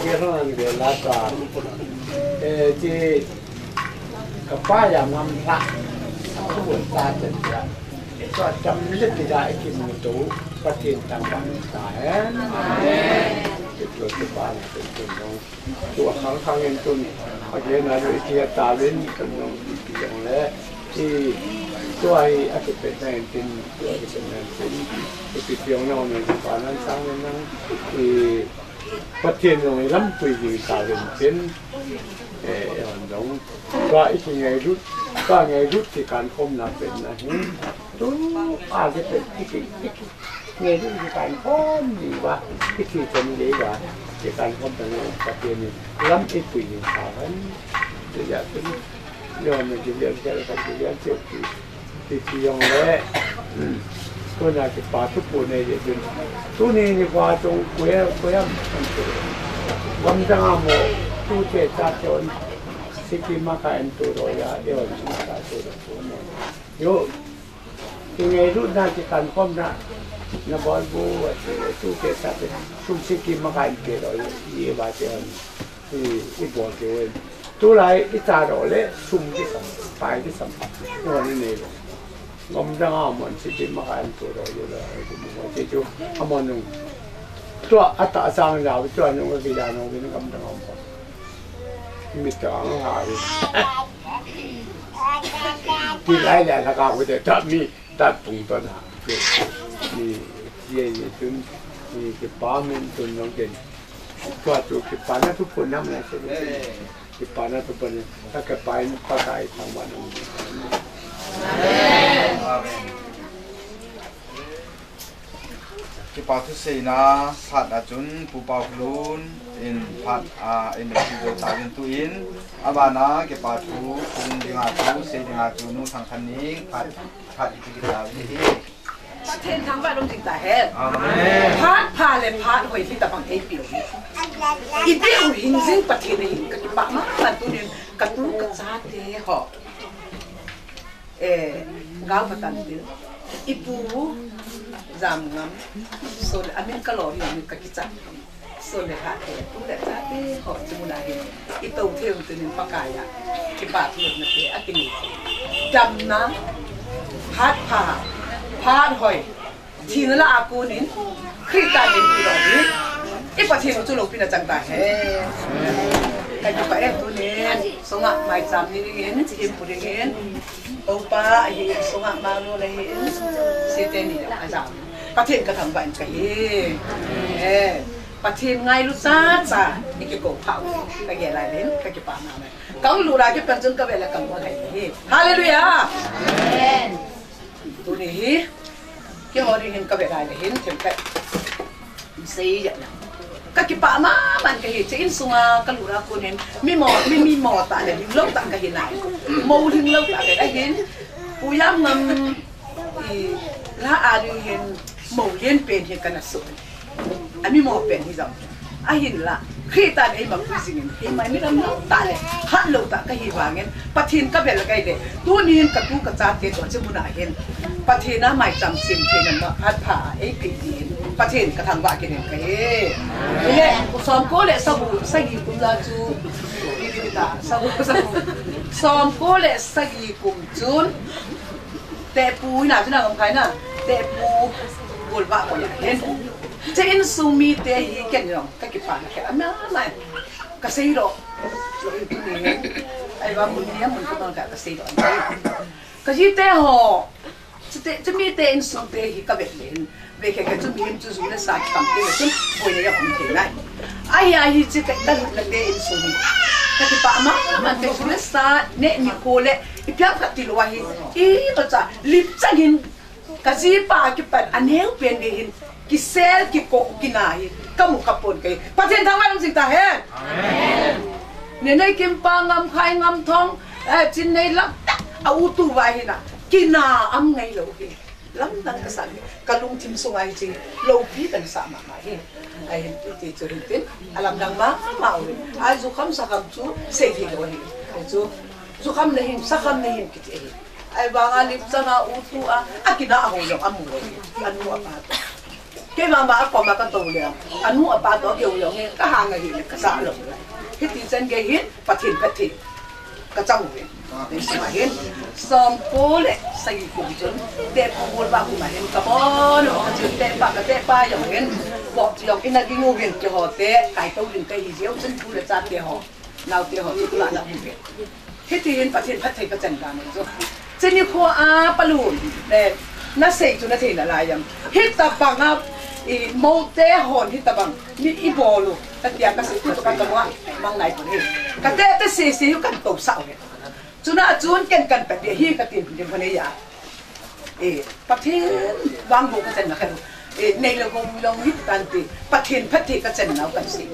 cái đó là điều là cả thì cái phải là ngâm lại không buồn ta chân ra cho chăm rất là đại khi mình tú phát triển tăng bằng cái cái ba là cáiตัวข้างๆเงินตุนเขาเรียนอะไรที่ตาเล่นกันอย่างเล่ที่ตัวไอ้อาจจะเป็นแมนตินตัวไอ้เป็นแมนตินที่เพียงนอนในตอนนั้นสร้างนั้นที่ประเทศตรงนี้ล้ำไปอยู่ตาเล่นเป็นน้องก็ไอ้ที่ไงรุดก็ไงรุดที่การคมนับเป็นนะตัวอาจจะเป็นที่ไงรุดที่การคมดีว่าที่ที่จะมีดีกว่าที่การคมต่างๆประเทศนี้ล้ำไปอยู่ตาเล่นจะอยากเป็นเรื่องมันจะเรื่องอะไรกันจะเรื่องเจ็บที่ยังเละตัวน่าจะปาทุกคนในเดือนตัวนี้นี่ว่าตรงเกี่ยวมันตัววันจังหวะตัวเจ้าจัดจนสิกิมาการตัวรอยเดียวมาการตัวนั้นโยที่ไงรุ่นน่าจะการคมนะนับวันบัวตัวเจ้าจัดชุมสิกิมาการเกี่ยวยี่บาทเดียวที่อีบัวเกี่ยวตัวไรอีตาโรเล่ชุมที่สัมไปที่สัมผัสวันนี้เนี่ยงมจังอ่ะมันสิกิมาการตัวเราอยู่แล้วที่มันที่จู่อ่ะมันนึงตัวอัตตาสังเราตัวนึงก็กิจการนึงเป็นงมจังอ่ะมันมีจังหาดิที่ไรแหละถ้าเขาจะจัดมีตัดปุ่งตัวหนามีเยี่ยจนมีเก็บป้ามันจนน้องเก่งตัวจุกเก็บป้านั่นทุกคนนั่งเลยใช่ไหมที่ปานาทุกคนถ้าเกิดไปก็ได้ทางวันนี้ที่ปาทุเสนาพัดอาจุนปูปาวลุนอินพัดอินที่โดตาวินตุอินอาบานาเก็บปาทุคุงดิงาทุเสดิงาจุนุทางคันนี้พัดอิติกิตาวิธีประเทศทั้งบ้านลงถึงตาแห้งพาเลยพาหอยที่ตะบังเอปิวอีเดียวหินซึ่งประเทศนี้กระตุบมามันตัวนี้กระตุกกระซาเตะหอกก้าวประตันเดียวอีปูจำงั้นส่วนอเมริกาหล่ออยู่ในกระกิจักส่วนเลยค่ะตู้แต่ซาเตะหอกจมูกไหนอีตัวเที่ยวตัวนึงปากกายที่บาดเจ็บนะเตะอากินีจำนะพาดหอยทีนั้นละอากูนินคริสตันนินปีดอกนี้อีประเทศของจุลปีน่ะจังตาเฮ้แต่ก็ไปตัวนี้สงะไม่จำนี่เห็นทีมผู้เห็นโอป้าเห็นสงะมาโน่เลยเห็นเซเตนี่อาจารย์ประเทศก็ทำแบบนี้ประเทศไงรู้ซาจ้านี่ก็โกเผาก็แย่ไรเล่นก็จะปามาเลยกังลูราก็เป็นจนก็เวลากังวลให้ฮาเลลูยาตัวนี้ที่เราได้เห็นกับอะไรเห็นถึงกับสีอย่างนั้นก็คิดป่ามามันก็เห็นจะอินสุงากัลูราคนเห็นไม่มีหมอตาเลยถึงโลกตาก็เห็นไหนโมถึงโลกตาก็ได้เห็นปุยามมันละอาดูเห็นโมเย็นเป็นเห็นกันสุดอันนี้หมอเป็นที่เราเห็นละขี้ตาไอ้แบบผู้สิ่งนี้ไม่ได้โลกตาเลยฮัลโหลตาก็เห็นว่าเงี้ยประเทศก็เป็นอะไรเด็ดตัวนี้เห็นกับตัวกระจาเกตัวจะมุนาเห็นประเทศน่าไม่จำสิ่งที่นั่นมาพัดผ่าไอ้ปีนี้ประเทศกระทำว่ากันเองก็เนี่ยสอมโก้เลยสบู่สกีกุมลาจูนี่ดิตาสบู่สอมโก้เลยสกีกุมจูนแต่ปูน่ะจุน่ะกับใครน่ะแต่ปูบุลบะคนเห็นจะอินซูมีเตะฮีกันยังก็กี่ปานแค่ไม่ก็เสียดอกไอ้ว่าบุญนี้มันก็ต้องก็เสียดอกก็ยี่เตะห่อจะมีเตะอินซูเตะฮีก็แบบนี้เวกแค่จะมีอินซูเนี่ยสักตั้งเตะจนป่วยเนี่ยผมเห็นได้ไอ้ฮีจะก็ตั้งเตะอินซูนี่ก็กี่ปานมันเตะซูเนี่ยสักเนี่ยนิโคเล่อีพี่ก็ติดว่าฮีก็จะลิบจังหินก็จีป้ากี่ปานอันนี้เป็นเหินกิเซลกิโกกินาฮีก็มุขปนกันประเทศทั้งวันสิ่งต่างเห็นเนี่ยในกิมปังงำไข่งำทองจินในลักเอาตัวไว้นะกินาอ้ำไงเราเห็นล้ำดังกษัตริย์กะลุงทิมสงไอจีเราพี่กันสามมาเห็นไอ้เห็นที่จะเห็นเป็นอารมณ์ดังมากเลยไอ้จุกคำสักคำจูเสียทีเราเห็นไอ้จุกคำเนี่ยเห็นสักคำเนี่ยเห็นกิจเองไอ้บางอาลิปจังอาอุตัวกินาเอาเราอ้ำเลยอันนู้นอะไร cái mà còn mà cái tàu liền anh mua ba đó kiểu giống như cái hàng này thì cái xã lộc cái tiền dân cái hiến và thịt cái trong này nên mà hiến xong cố lệ xây cùng chuẩn đẹp buồn ba cùng mà hiến cái món nó chuyện đẹp ba giống hiến bỏ giống cái này cái ngô viên cho họ té cái tàu liền cái gì dẻo chân thu là ra tiền họ nào tiền họ chụp lại là một việc cái tiền và thịt cái chân ra này rồi chân như khoa balloon đẹp nó xây cho nó thì là lại giống hít tập bằng mâu tế hồn hít tập bằng ní ít bò luôn tất cả các sự cho các con mang này của mình các tế xì các tổ sạo này chúng nó chuẩn cần phải để hi các tiền của mình này à bắt thiên vang bộ cái chân là cái này là gồm lòng hít tan tiền bắt thiên phát thì cái chân nào cần gì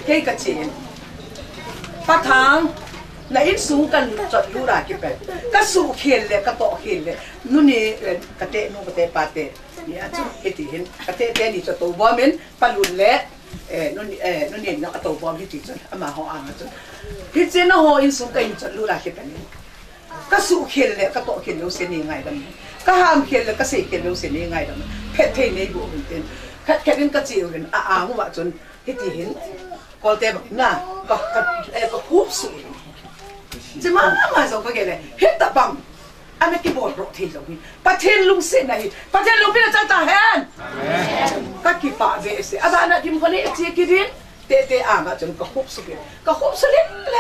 cái chuyện bắt tháng là ít số cần chọn lưu ra cái bé các số khiên lệ các tổ khiên lệ nu nè cái tệ nu cái tệ ba tệเนี่ยจุดเอติเห็นกระเตะนี่จะตัวบอมเห็นปลุนเละนู่นเนี่ยนักตัวบอมที่ติดจนอามาห่ออ่างจนที่เจ้าหน้าห่ออินสุกันจะรู้อะไรกันนี่ก็สู้เขียนเลยก็โตเขียนรู้เสียนี่ไงกันก็ห้ามเขียนเลยก็เสียเขียนรู้เสียนี่ไงกันเพชรเทนี่บุญเต็มแค่เป็นกระจิ๋วกันอ่างว่าจนที่ติเห็นก็เตะแบบน่ะก็คุบสุดจะมาสองก็เกี่ยเลยเฮ็ดตะบังอันนี้กี่บอลรถที่ตรงนี้ประเทศลุงเส้นไหนประเทศลุงพี่เราจะตาเห็นก็กี่ป่าเวสอาจารย์นะที่มันคนนี้ที่กี่ดินเตะอ่างจนก็คุบสุดแล้ว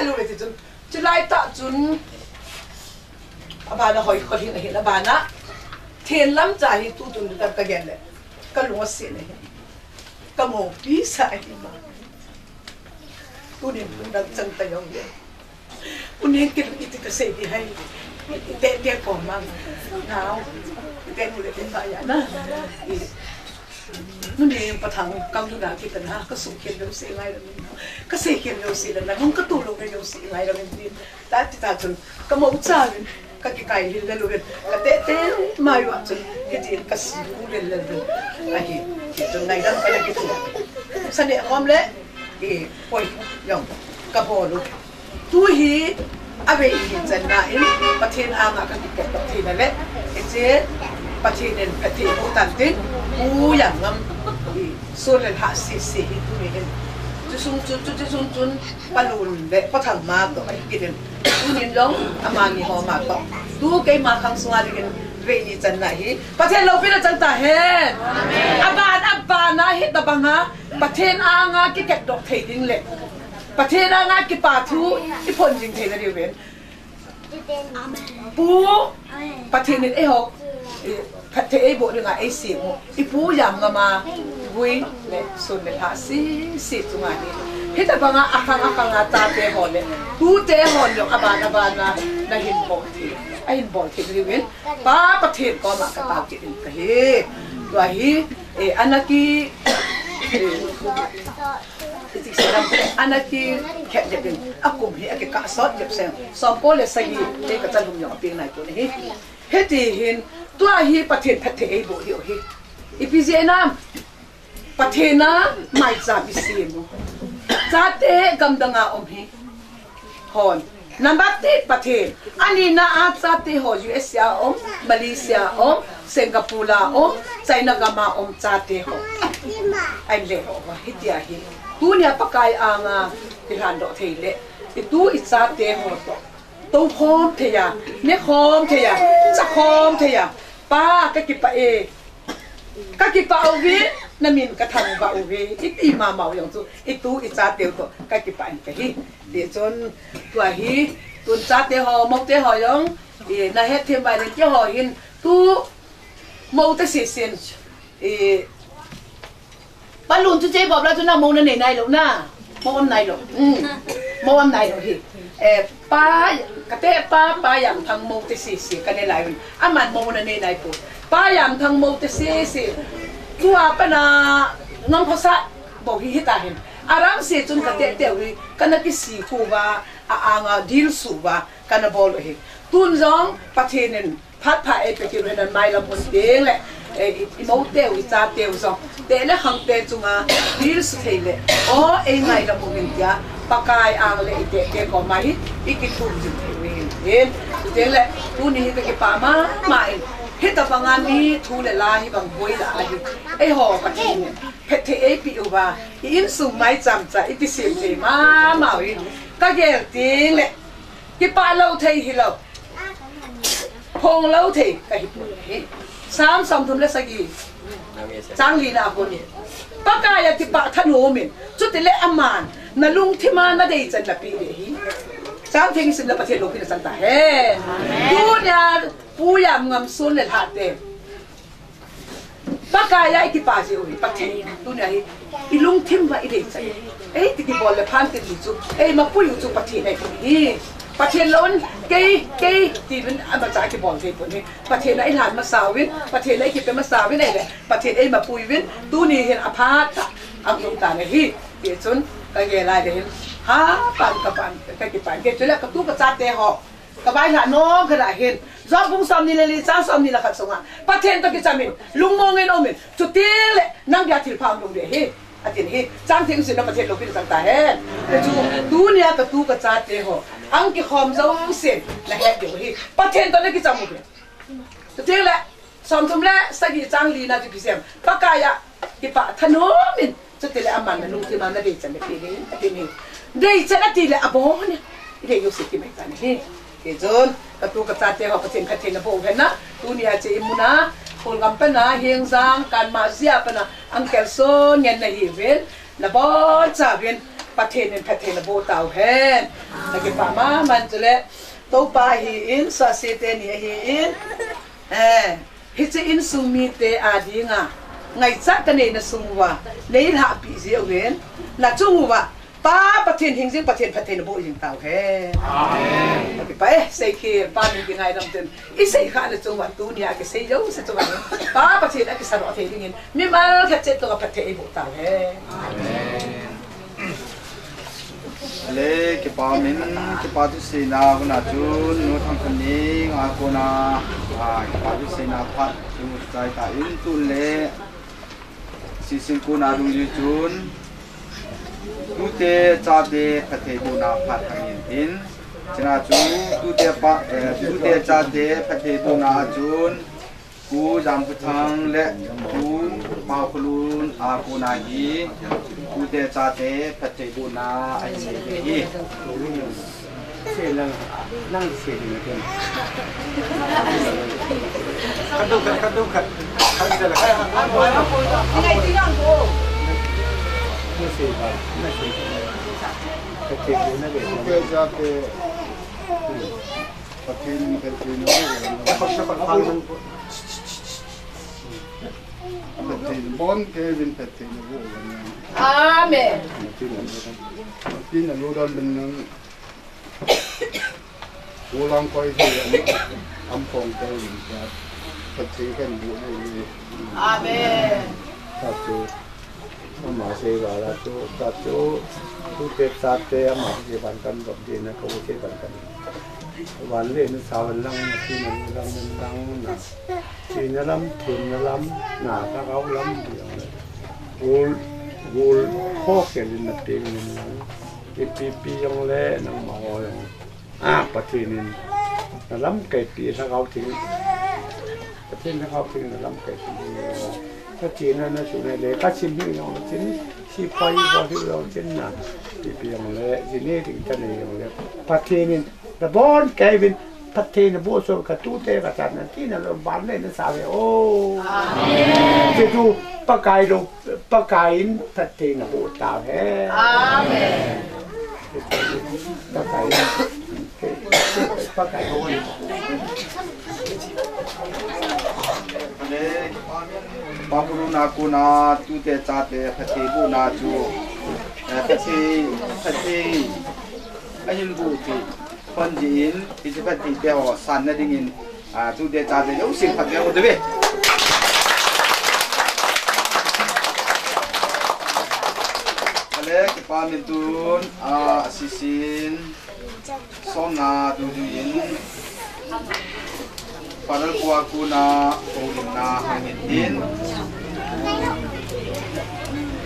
รู้เลยจนจะไล่ตาจนอาบานะหอยคนที่เห็นอาบานะเทียนล้ำใจตู้จนกันตะเกียงเลยก็ลุงเส้นเลยก็มองพี่สายมาตู้นี้มันดังจังตะยองเลยตู้นี้กินกินก็เสียดีให้เตะก่อนมั่งหนาวเตะหมดเลยเป็นใบอ่ะนะนู่นเองประทังกำลังด่าคิดกันนะก็สุขเขียนเรื่องสิ่งไรแล้วนี่ก็เสียเขียนเรื่องสิ่งแล้วนะมันก็ตู้ลงในเรื่องสิ่งไรแล้วนี่แต่ที่ตาจนก็มองจ้าเลยก็กี่ไก่เลยแล้วเลยก็เตะมาอยู่จนเห็นก็สิวเลยไอ้จนในนั้นก็เลยคิดถึงเสน่ห์ความเละปล่อยยองกระโปรงตู้หีอาเวอินจันนาอินประเทศอ่างกันติดกับประเทศนั่นแหละเจ๊ประเทศนั้นประเทศอุตันตินอูอย่างงั้นส่วนหาสีตัวนี้เห็นจุนปลุนเด็กประทังมาต่อไอ้กินตัวนี้ร้องอามามีหอมาต่อตัวเกยมาคังสวาริกันเวอินจันนาฮิประเทศเราเป็นจันตาเห็นอาบานนะฮิตบังฮะประเทศอ่างกิเก็บดอกเทดินเล็กประเทศงานกิปาทูที่พลจริงเทนะเดียวเป็นปูประเทศนี้หกประเทศโบนึงไอ้สิบอีปูอย่างมาบุยเนี่ยส่วนเนี่ยหาสิตรงนี้ที่แต่บางอาคังตาเตะหอนเลยปูเตะหอนอยู่อาบานนะได้เห็นบอลทีไอ้เห็นบอลทีเดียวเป็นป้าประเทศก็มากระตากินกันเฮ้ตัวฮีอันนั้นกีอันนั้นที่แค่จะเป็นอากุมเหี้ยก็กะสอดเจ็บเสียงสองคนเลยใส่เด็กก็จะลุมหยองเพียงไหนตัวนี้เฮ็ดที่เห็นตัวฮีประเทศประเทศบุรีฮีอีพีเจน้ำประเทศน่ะไม่จับอิสเอมุจัดเตะกำดังอาอมฮีฮอนนับติดประเทศอันนี้น่าอาจจะติดฮอยูเอสยาอมมาเลเซียอมสิงคโปร์อมไชน่ากามาอมจัดเตะฮอไอเล่ว่าฮิตยาฮีตัวเนี่ยปากายอ่างที่หันดอกเทเลตัวอิจฉาเตะหัวตัวหอมเทียเนี่ยหอมเทียจะหอมเทียป้าก็กิปะก็กิปะเอาวิน้ำมินก็ทำว่าเอาวิอีมาเมาอย่างตัวตัวอิจฉาเตะตัวก็กิปะอันก็ฮีเดี๋ยวจนตัวฮีตัวจ้าเตะหอมเตะหอยงนายเฮ็ดเทียมไปเลยเจ้าหอยินตัวมองแต่เสียนปลุนจุเจ๊บอกแล้วจุน่ามองนั่นไหนหรอกนะมองไหนหรอกมองไหนหรอกที่ป้ากระเตะป้าอย่างทางมองแต่สีกันในหลายวันอามันมองนั่นไหนปุ๊บป้าอย่างทางมองแต่สีตัวปนาน้องภาษาบอกที่ตาเห็นอารามเสียจนกระเตะเต๋อวิกันนักสีคู่ว่าอ่างดิลสูว่ากันบอลเห็นตุนร้องประเทศนั้นพัดผ่าไปกินเรนไม่ลำบนเด้งแหละอีโมเตลอีจ้าเตลซองเตลหังเตจุงาดิลสุดเลยโอ้เองไงลำบนเดียปากายอ่างเลยเตก็มาฮิอีกิทุ่มจุดเห็นเตลเลยตุนนี้ก็เก็บปามา ฮิตฟังงานนี้ทูเลลาฮิบังบวยลาฮิไอหอปะทินเพชรเอปีอุบาอินสุไม่จำใจอิปิเสียงใจมาวิก็เกี่ยจริงเลยที่ป้าเล่าเทฮิโลพงเล่าเทก็ฮิปุยสามสองทุนเลสกีจังลีนาคนนี้ปากายที่ป้าท่านโฮมินจุดที่เละอมานนาลุงที่มานาได้จันละปีเดียสามทิ้งสินละประเทศโลกที่สันตาเฮดูเนี่ยผู้ยามงามสุนเลยหัดเดปากายไอ้ที่ป้าเสียประเทศดูเนี่ยอีลุงทิมว่าอีเด็กใจที่บอลเลยพันติดอยู่มาพูดอยู่จุประเทศไหนคนนี้ประเทศล้นเกย์ที่มันมาจากที่บอลเทคนนี้ประเทศไหนหลานมาสาวินประเทศไหนที่เป็นมาสาวินไหนเลยประเทศมาปุยวินตู้นี้เห็นอภาตอังกฤษตาเนี่ยที่เดี๋ยวจนก็เกลายเห็นฮะปันกับปันกับกี่ปันเกจแล้วกับตู้กระจัดเตะหอกกับใบหน้าน้องขนาดเห็นจอบพุงซ้ำนี่เลยจ้างซ้ำนี่ละขัดสงอ่ะประเทศต้องกิจามินลุงมองเงินอมินจุดที่เลยนั่งยาถิ่นพามลุงเดียเอาทิตย์นี้จ้างทิ้งสินประเทศโลกที่สังตาเห็นแต่ดูเนี่ยกับตู้กระจัดเตะหอกอังกฤษคอมเจ้าเสียนและเห็นเดี๋ยวที่ประเทศตอนนี้กิจามุกเลยจุดที่เลยสมสมแล้วสกิจ้างลีน่าจะพิเศษปากายะที่ปะถนนมินจุดที่เลยอามันลุงที่มันได้จันเลยปีนี้ปีนี้ได้จันที่เลยอาบอนเนี่ยเดี๋ยวสิที่ไม่กันนี่เกจนกับตู้กระจัดเตะหอกประเทศขัดเทนโบเห็นนะตู้เนี่ยจะอิมุนะคนกำปั้นนะเฮียงซังการมาเสียปนะอังเกลโซนยันในฮีเวนละบอจ่าเวนประเทศนึงประเทศละโบตาวเห็นแต่กี่ป่ามามันจะเละตัวป่าฮีอินสาเซเตนี่ฮีอินฮิจอินสุมีเตอาดีงะไงจักกันเองนะสุงวะเลยหาปีเสียเวนละจุงวะป้าประเทศหิงซิงประเทศละโบยิงตาวเห็นไปเสกป้ามียังไงลำเต็มอีเสกข้าเลยจังหวัดตัวเนี่ยก็เสยเยอะสุดจังหวัดป้าประเทศอะไรก็สารพัดเรื่องนี้มีมาแค่เจ็ดตัวประเทศโบตาวเห็นเลยเก็บปามินเก็บปาตุสีนาคนอาจุนโนทางคนนี้อาโกนาเก็บปาตุสีนาพัดจุนใจตาอินตุเล่สิสิงกูนาดุงจุนตูเตจ่าเดประเทศบุนาพัดทางอินชนะจูตูเตจ่าเดประเทศบุนาจุนกูจำพุทธังและกูมาพลูนอากูนาฮีกูเตจ่าเตประเทศบุนาไอเสียฮีเสียนั่งเสียดีกันขัดดูขัดจะละยังไงที่ยังกูไม่เสียไม่เสียประเทศบุนาเด็กกูเตจ่าเตประเทศนี้ประเทศนู้นประเทศบอนเกวินประเทศนู้นอาเมนที่นั่นรู้ดันเป็นนั่งกูลองคอยที่อันอัมพงเกวินจะประเทศกันดูให้อาเมนตัดจูมาเสียบาลาจูตัดจูทุเตตัดเตะมาเสียบันกันแบบนี้นะเขาเสียบันกันวันเล่นสาวลังที่นั่นลังนะที่นั่นลำทุนนั่นลำหนาถ้าเขาลำเดียวเลยกูพ่อเขียนในเตียงนี่นะปียังเล่นมาหอยประเทศนี้นั่นลำเกิดปีถ้าเขาถึงประเทศถ้าเขาถึงนั่นลำเกิดปีถ้าจีนนั่นสุดเลยก็ชิมที่เราจีนชีพอยพอที่เราจีนนะปียังเล่จีนนี่ถึงจะเนี่ยยังเล่ประเทศนี้แต่บอนแกวินพัฒนาบุษกตูเตกจันนั่นที่นั่นเราบ้านเล่นนั่นสาวโอ้จะดูปากายดูปากายอินพัฒนาบุตาเฮปากายปากายโอ้ยบางคนนักนาตูเตจัดเตพัฒนาบุนาจูพัฒนาไอ้ยินบุตรคนจีนที่จะเป็นที่เดียวสันนั่นเองจูเดียจ่าเดียวสิ่งพัฒนาหมดเลยอะไรก็ปามิตุนสิสินสมนาดูยินปาร์กัวกูนาโอลินาฮังมิน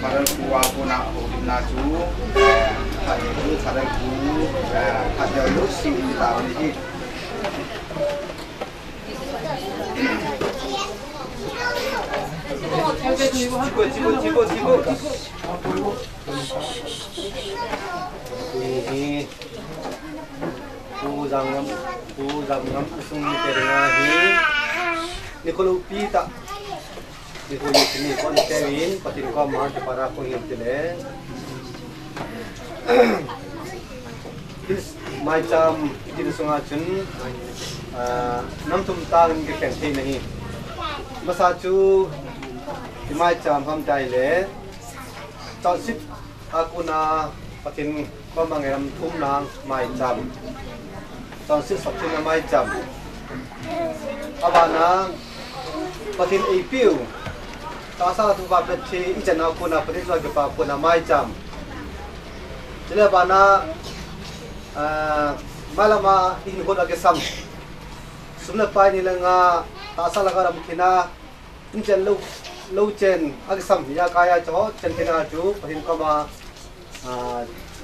ปาร์กัวกูนาโอลินาจูถ้าอยู่ถ้าได้กูถ้าเดี๋ยวรู้สิ่งต่างๆนี่ Ini u jam ngam sung ni terina hi ni ko lupi ta ni ko ni kon Kevin patin ko ma para ko him tile this mai jam tin sunga chun nam tum ta ngi ken thi nahi masa chu ti mai jam ham dai le chọn ship akuna patin ko mangiram thum nang mai jam chọn ship patin mai jam abana patin apiu ta sa tu ba pethi ijana kuna patin so ke pa kuna mai jam jile bana malama in ko da ke sam sumna pai ni langa ta sa la garam khina in chen lo chen ag sam ya kaya cho chen thina chu pahin ko ma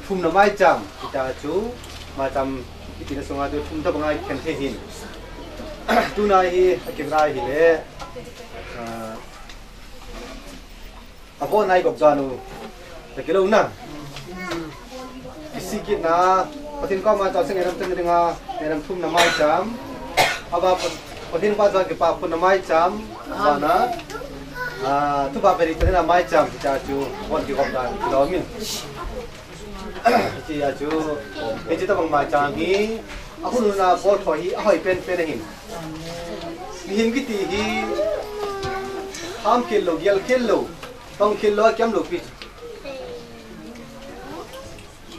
thum na mai jam kita chu ma jam itina songa tu thum ta bangai khen the hin tu na hi akira hi le apo nai gop janu ta kilo na isi ki na patin ko ma cho sing eram chen ringa eram thum na mai jam aba patin ba jo ke pa phun na mai jam bana tu ba beri tena mai jam kita chu bon ki gom dan kilo min ji a chu e ji ta bang mai jam hi aku nu na bol tho hi ahoi pen hin him ki ti hi ham kilo gel kilo tong kilo kem lo pi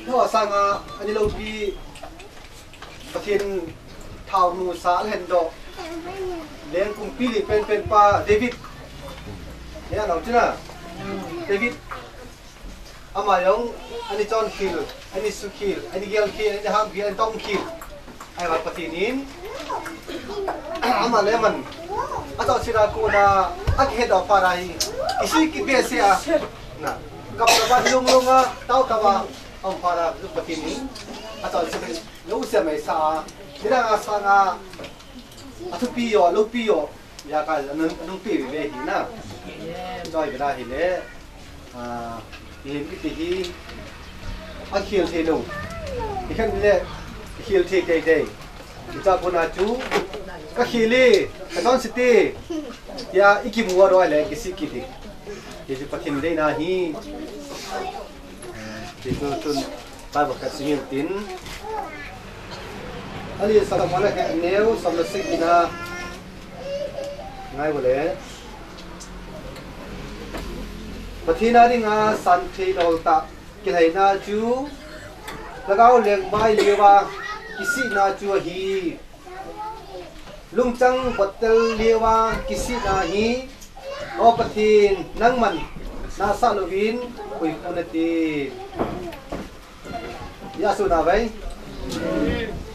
tho sanga ani lo pi patin thau nu sa hen do len kum pi li pen pa David ya nào chứ na David amayong ani John kill ani Su kill ani Gel kill ani Ham kill ani Tom kill ai વાત patinin ama lemon ato sira ko na ag head of parai isi ki besia na kapra lung tau kawa om para patinin ato sira lo se mai sa dira asa nga atu piyo lo piyo ya ka nung pi ve hi na joy bra hi le him ki hi a khil the lo ikhan le khil the dei dei kita puna chu ka khili ka don city ya ikimuwa ro le kisi ki thi ye ju pathin dei na hi ti tu tun pa ba ka singin tin ali salam wala ke neu samsik ina ngai bole pathina ringa san thi lol ta kilaina chu lagao leng mai lewa kisi na chu hi lungchang botel lewa kisi na hi o pathin nangman na sa lovin ui punati ya su na vai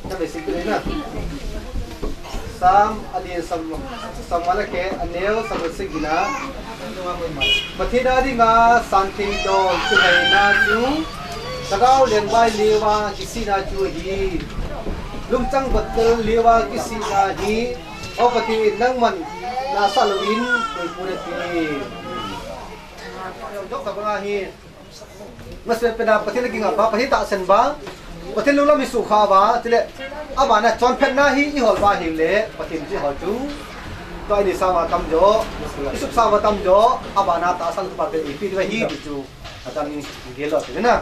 na be sikre na sam adin sam wala ke aneu sam sigina pathina ringa santhi do kilaina chu sagao leng bai lewa kisi na chu hi lungchang botel lewa kisi na hi o pati nangman na salwin ui punati dok sabanga hi masle pena pathina kinga ba pathi ta sen ba pathil lu la mi su kha ba tile abana chon phen na hi i hol ba hi le pathin ji hol chu to ni sama tam jo isuk sama tam jo abana ta sang pa pe ipi de hi bi chu atan ni gelo te na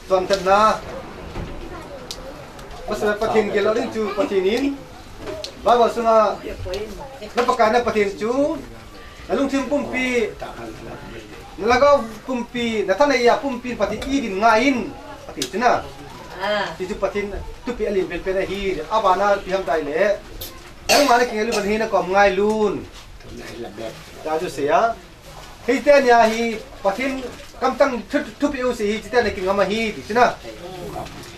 chon phen na masle pathin gelo ring chu pathinin ba ba sunga napakana pathin chu nalung thim pumpi nalagaw pumpi natanaya pumpi pati idin ngain pati chuna ti chu patin tupi alim pel pena hi abana piham dai le ang mane kingelu ban hi na kom ngai lun ta ju sia hi te nya hi patin kamtang tupi u si hi te na kingama hi ti chuna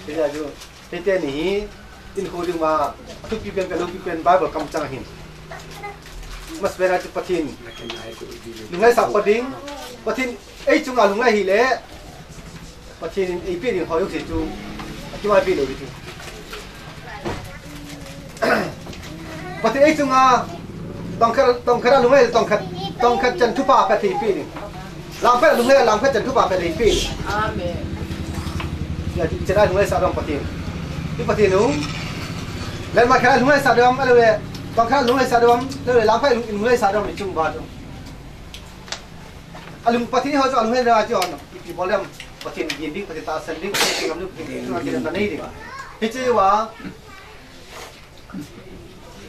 ti ja ju hi te ni hi in khuding ma tupi pen pelu pi pen bible kamchang hin mas bera chu pathin lungai sa pading pathin ei chunga lungai hi le pathin ei pi ring hoyu si chu cuma pi lo itu pati ai chunga tongkara lungai tongkat jan thupa pati pi ni lampa lungai lampa jan thupa pati pi amen ya cerah lungai sadam pati ni pati nu dan makara lungai sadam alwe tongkara lungai sadam alwe lampa lungai sadam ni chung ba tu alung pati ni ho cho lungai ra cho no pi bolem pati ni dik pati ta sending pati ngam nu pi tu ngam ta nei dik hi chi wa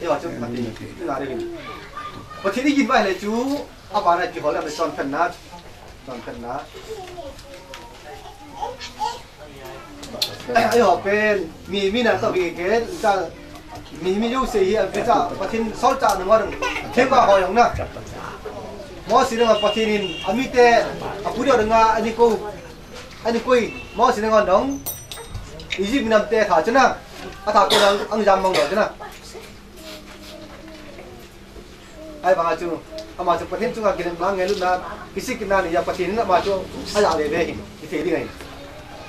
yêu chú phát triển là đây và thì đi nhìn vậy là chú à bà này chỉ hỏi là phải chọn phần nát ai học bên mi là tao bị cái cha mi yêu sĩ à cái cha và thì sáu cha nữa mà thêm vào hỏi ông nè mò xí nữa và thì nhìn anh mi tê à phụ điều đừng anh đi quỳ mò xí nữa ngon đóng ý gì mình làm tê thả chứ nè à thả cái ăn dầm mong đợi chứ nè ai bang acu, ama acu patin cunga kirim lang ngelu na kisi kina ni ya patin na ma cu aja le be ite di ngai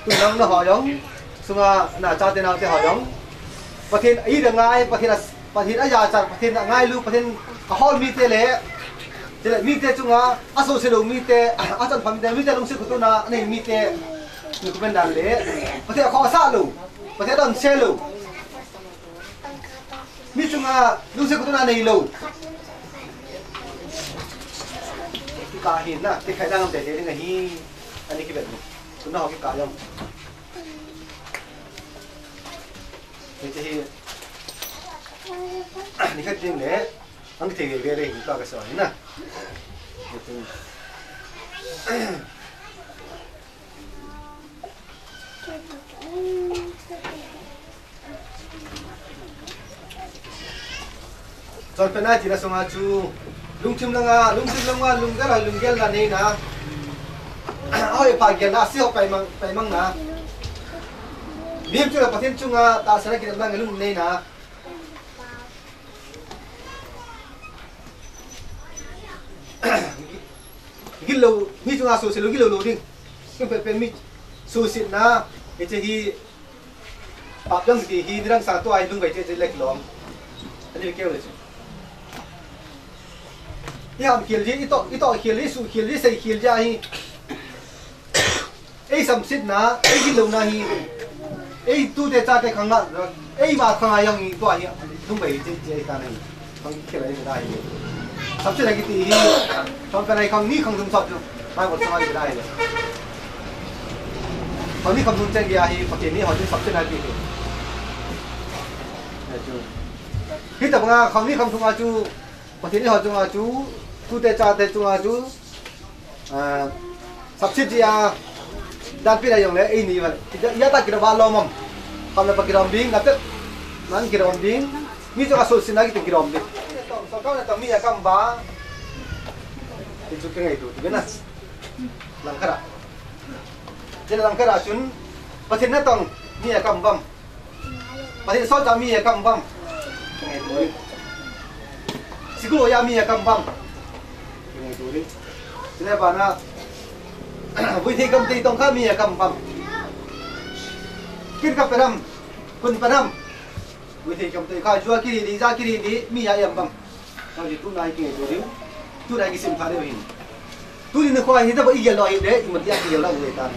tu nang na hoyong sunga na cha te na te hoyong patin ai da ngai patin aja cha patin ngai lu patin a hol mi te le mi te cunga aso se lo mi te asan pham te mi te long se ku na nei mi te ni ku ben dan le patin kho sa lu patin don se lu mi cunga lu se ku na nei lu cả hiện na thì khai đang làm để thế này hi anh ấy cái việc chúng ta học cái cả không thì thì anh khai tiếng lẽ anh thì về đây chúng ta cái sỏi nè rồi bên này chỉ là xong chú lung chim langa lung gel la nei na oi pa gel na sio pai mang na lim chu la pathin chunga ta sara ki lang lung nei na gilo mi chunga so se lo gilo ding pe mi so sit na e che hi pap dang ti hi dirang sa to ai lung bai che lek lom ani ke le yang khiel ji ito khiel li su khiel li sei khiel ja hi ei sam sit na ei gi lo na hi ei tu de cha te khang na ei ma khang yang hi to hi thung bai je ka nei khang khiel ai da hi sab se lagi ti hi thong ka nai khang ni khang thum sab jo mai bo sa ai da hi khang ni khang thum chen ya hi pati ni ho ji sab se na ti hi ta nga khang ni khang thum a chu pati ni ho chu a chu tu te cha te chu a chu sab se ji a dan pi la yong le ei ni ba ya ta ki ba lo mom kham la pa ki rom ding na te nan ki rom ding mi chu a so sin na ki ki rom ding so ka na ta mi ya kam ba ti chu ke ngai tu ti na lang khara je lang khara chun pati na tong mi ya kam bam pati so cha mi ya kam bam ngai tu siguro ya mi ya kam bam ngai tu ri sila ba na vui thi công ty tông khá mi cầm bầm kinh cặp peram kun peram vui thi công ty khai chua kiri đi ra kiri đi mi yam bầm sau thì tu này kiri tu này cái sim phá đều hình tu đi nó khoai thì ta vẫn yên lo hình đấy mà tiếc nhiều lắm người ta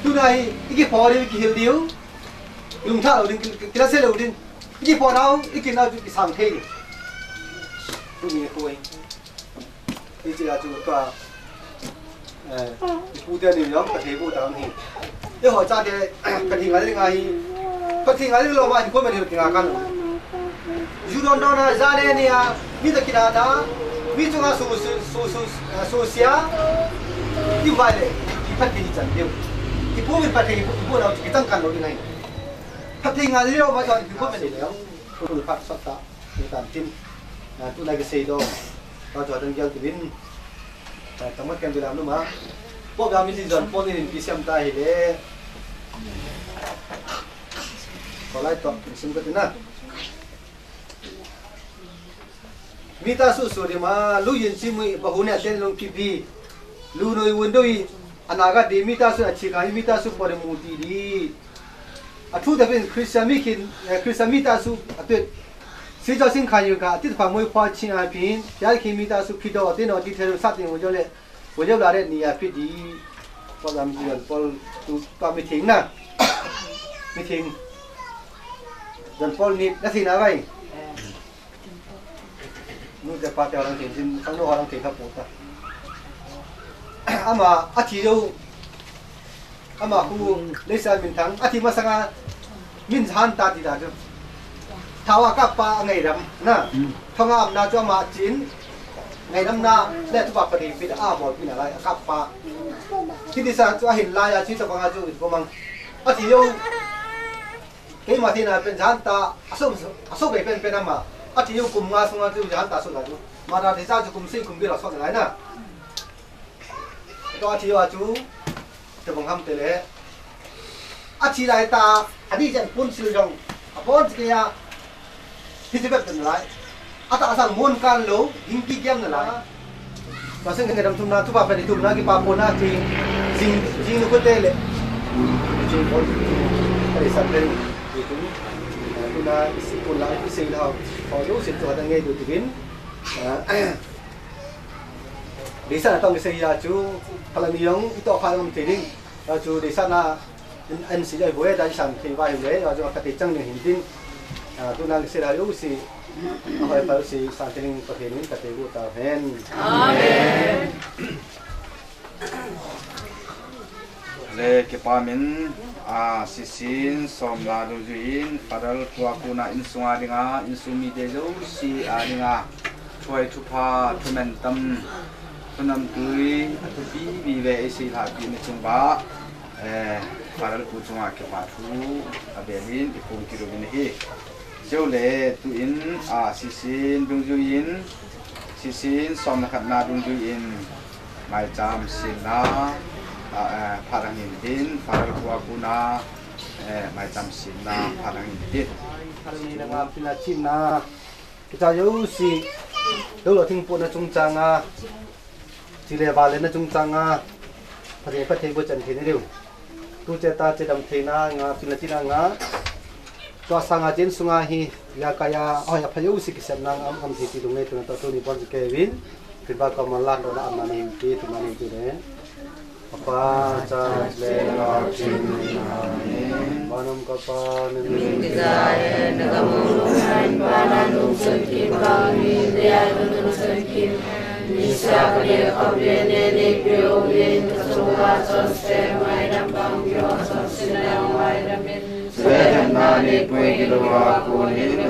tu này cái phò đi cái hiểu điếu dùng thao đầu đi cái xe đầu đi cái phò nào cái nào cái sang thế tu này khoai cái gì là chúng ta phụ tiền nhiều lắm, cái vụ đó thì, cái họ cha thì cái gì ngay cái gì ngay lâu mà thì có mấy điều tiếng Anh, dù đó là ra đây nè, mi ta kia đó, mi chúng ta số xia, đi vay đấy, đi phát tiền chẳng nhiều, đi phụ mình phát tiền phụ nào chỉ tăng cân rồi này, phát tiền ngay lâu mà cho thì có mấy điều, tôi phát sắp ta, tôi làm tin, tôi lấy cái xe đó, tôi cho đừng giao tiền. Tama kan bilang lu mah, pok kami si John pon ini bisa mentai deh. Kalau itu sempet na. Mita susu di mah, lu yin si mu bahune ten long pipi, lu noi wundoi anaga di mita su acikai mita su pada muti di, thu tập bên Christian ta su tuyệt sĩ cho sinh khai cả tiết phạm môi khoa chi ai pin giá khi mi ta su khi đó tên nó đi theo sát tiền của cho là đấy nia phi đi còn làm gì còn tu toàn meeting nè meeting dan Paul ni dah sini apa? Nu dapat orang tinggi, kalau orang tinggi apa pun. Ama ati yo, ama aku lesa mintang, ati masanga min hantar tidak tu. Tawa kapa ngai ram, na, thongam na tu ama chin, ngai ram na, le tu bapa di pida abot pina lai kapa. Kini sa tu ahin lai aci tu bangaju itu mang, ati yo. Cái mà thì là bên hắn ta số về bên mà chỉ yêu cùng nga xong rồi thì hắn ta số lại mà ra thì sao thì cùng sinh cùng biết là số lại nè đó chỉ là chú từ bằng hâm từ lẽ chỉ lại ta đi chân quân sử dụng bốn cái ya thì sẽ biết lại ta sang muốn can lố hình kỹ game lại và sinh cái đam thùng na tu bà phải đi thùng na cái bà bốn na thì dinh nó có tê lệ thì bốn cái sản lên itu guna isi pula isi dah kalau situ ada ngai tu tin desa datang ke saya tu kalau ni yang itu akan menting tu desa na an si jai boleh dari san ke vai boleh tu kata cang ni hindin tu nang saya lalu si apa apa si santing pakai ni kata ibu tahan amen le ke pamen sisin somla rujuin padal tuakuna insunga dinga insumi dejo si dinga choi thupa thumentam thunam tui atubi bive si la bi ni chungba padal ku chunga ke pathu abelin ipung kiru bin hi jole tu in sisin dungjuin sisin somla khatna dungjuin mai jam sina parangin din paral kuaguna macam sina parangin din hari ini dengan pila Cina kita jauh si dulu tingpun na cungcanga cile balen na cungcanga hari apa teh buat cantik ni dulu tu cerita cedam tina nga pila Cina nga tu asang ajen sungai ya kaya ya payu si kisah nang am siti dungai tu nanti tu ni pun Kevin kita kamalan doa amani itu tu mani tu deh apa cahaya manum kapan desire nagamulan pananum sengkin bangi dia nunun sengkin nisya pada kabinet negeri kesuara sosial macam bangkio sosial macam ini. Sedang nani pun kita lakukan ini.